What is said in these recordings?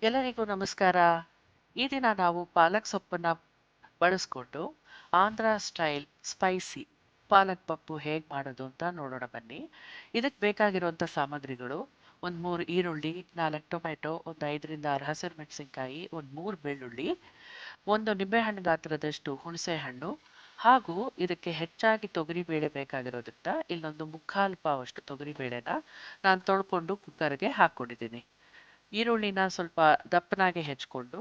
ಎಲ್ಲರಿಗೂ ನಮಸ್ಕಾರ. ಈ ದಿನ ನಾವು ಪಾಲಕ್ ಸೊಪ್ಪನ್ನ ಬಳಸ್ಕೊಂಡು ಆಂಧ್ರ ಸ್ಟೈಲ್ ಸ್ಪೈಸಿ ಪಾಲಕ್ ಪಪ್ಪು ಹೇಗೆ ಮಾಡೋದು ಅಂತ ನೋಡೋಣ ಬನ್ನಿ. ಇದಕ್ಕೆ ಬೇಕಾಗಿರುವಂಥ ಸಾಮಗ್ರಿಗಳು: ಒಂದು 3 ಈರುಳ್ಳಿ, 4 ಟೊಮೆಟೊ, ಒಂದು 5ರಿಂದ 6 ಹಸಿರು ಮೆಣಸಿನ್ಕಾಯಿ, ಒಂದು 3 ಬೆಳ್ಳುಳ್ಳಿ, ಒಂದು ನಿಂಬೆಹಣ್ಣು ಗಾತ್ರದಷ್ಟು ಹುಣಸೆ ಹಣ್ಣು, ಹಾಗೂ ಇದಕ್ಕೆ ಹೆಚ್ಚಾಗಿ ತೊಗರಿಬೇಳೆ ಬೇಕಾಗಿರೋದ್ರಿಂದ ಇಲ್ಲೊಂದು ಮುಕ್ಕಾಲು ಪಾವಷ್ಟು ತೊಗರಿಬೇಳೆನ ನಾನು ತೊಳ್ಕೊಂಡು ಕುಕ್ಕರ್ಗೆ ಹಾಕ್ಕೊಂಡಿದ್ದೀನಿ. ಈರುಳ್ಳಿನ ಸ್ವಲ್ಪ ದಪ್ಪನಾಗಿ ಹೆಚ್ಕೊಂಡು,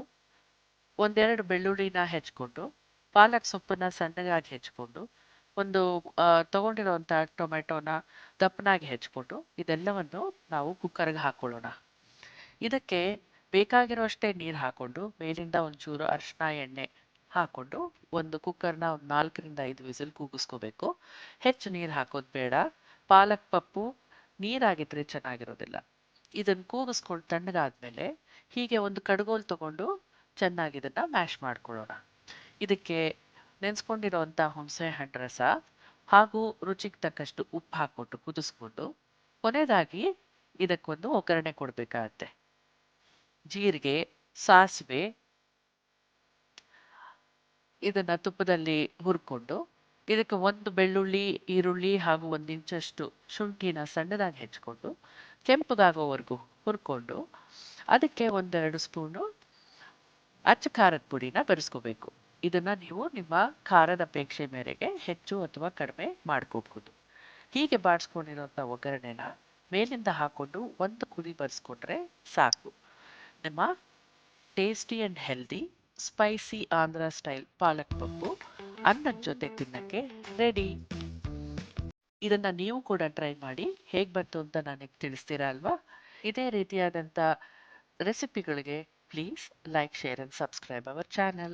ಒಂದೆರಡು ಬೆಳ್ಳುಳ್ಳಿನ ಹೆಚ್ಕೊಂಡು, ಪಾಲಕ್ ಸೊಪ್ಪನ್ನ ಸಣ್ಣಗಾಗಿ ಹೆಚ್ಕೊಂಡು, ಒಂದು ತಗೊಂಡಿರುವಂಥ ಟೊಮೆಟೊನ ದಪ್ಪನಾಗಿ ಹೆಚ್ಕೊಂಡು, ಇದೆಲ್ಲವನ್ನು ನಾವು ಕುಕ್ಕರ್ಗೆ ಹಾಕೊಳ್ಳೋಣ. ಇದಕ್ಕೆ ಬೇಕಾಗಿರುವಷ್ಟೇ ನೀರು ಹಾಕೊಂಡು, ಮೇಲಿಂದ ಒಂಚೂರು ಅರಿಶಿನ ಎಣ್ಣೆ ಹಾಕೊಂಡು ಒಂದು ಕುಕ್ಕರ್ನ ಒಂದು 4ರಿಂದ 5 ವಿಸಿಲ್ ಕೂಗಿಸ್ಕೋಬೇಕು. ಹೆಚ್ಚು ನೀರು ಹಾಕೋದು ಬೇಡ. ಪಾಲಕ್ ಪಪ್ಪು ನೀರಾಗಿದ್ರೆ ಚೆನ್ನಾಗಿರೋದಿಲ್ಲ. ಇದನ್ನು ಕೂಗಿಸ್ಕೊಂಡು ತಣ್ಣಗಾದ್ಮೇಲೆ ಹೀಗೆ ಒಂದು ಕಡ್ಗೋಲ್ ತಗೊಂಡು ಚೆನ್ನಾಗಿ ಇದನ್ನ ಮ್ಯಾಶ್ ಮಾಡ್ಕೊಳ್ಳೋಣ. ಇದಕ್ಕೆ ನೆನೆಸ್ಕೊಂಡಿರೋಂಥ ಹುಣಸೆ ಹಣ್ಣು ರಸ ಹಾಗೂ ರುಚಿಗೆ ತಕ್ಕಷ್ಟು ಉಪ್ಪು ಹಾಕ್ಕೊಂಡು ಕುದಿಸ್ಕೊಂಡು, ಕೊನೆಯದಾಗಿ ಇದಕ್ಕೊಂದು ಒಗ್ಗರಣೆ ಕೊಡಬೇಕಾಗತ್ತೆ. ಜೀರಿಗೆ, ಸಾಸಿವೆ ಇದನ್ನ ತುಪ್ಪದಲ್ಲಿ ಹುರ್ಕೊಂಡು, ಇದಕ್ಕೆ ಒಂದು ಬೆಳ್ಳುಳ್ಳಿ, ಈರುಳ್ಳಿ ಹಾಗೂ 1 ಇಂಚಷ್ಟು ಶುಂಠಿನ ಸಣ್ಣದಾಗಿ ಹೆಚ್ಕೊಂಡು ಕೆಂಪಗಾಗೋವರೆಗೂ ಹುರ್ಕೊಂಡು, ಅದಕ್ಕೆ ಒಂದೆರಡು ಸ್ಪೂನು ಅಚ್ಚ ಖಾರದ ಪುಡಿನ ಬೆರೆಸ್ಕೋಬೇಕು. ಇದನ್ನ ನೀವು ನಿಮ್ಮ ಖಾರದ ಅಪೇಕ್ಷೆ ಮೇರೆಗೆ ಹೆಚ್ಚು ಅಥವಾ ಕಡಿಮೆ ಮಾಡ್ಕೋಬಹುದು. ಹೀಗೆ ಬಾಡಿಸ್ಕೊಂಡಿರೋಂಥ ಒಗ್ಗರಣೆನ ಮೇಲಿಂದ ಹಾಕೊಂಡು ಒಂದು ಕುದಿ ಬರೆಸ್ಕೊಂಡ್ರೆ ಸಾಕು. ನಿಮ್ಮ tasty and healthy spicy Andhra style palak pappu ಅನ್ನದ ಜೊತೆ ತಿನ್ನಕ್ಕೆ ರೆಡಿ. ಇದನ್ನ ನೀವು ಕೂಡ ಟ್ರೈ ಮಾಡಿ ಹೇಗೆ ಬಂತು ಅಂತ ನನಗೆ ತಿಳಿಸ್ತೀರಾ ಅಲ್ವಾ? ಇದೇ ರೀತಿಯಾದಂಥ ರೆಸಿಪಿಗಳಿಗೆ please like, share and subscribe our channel.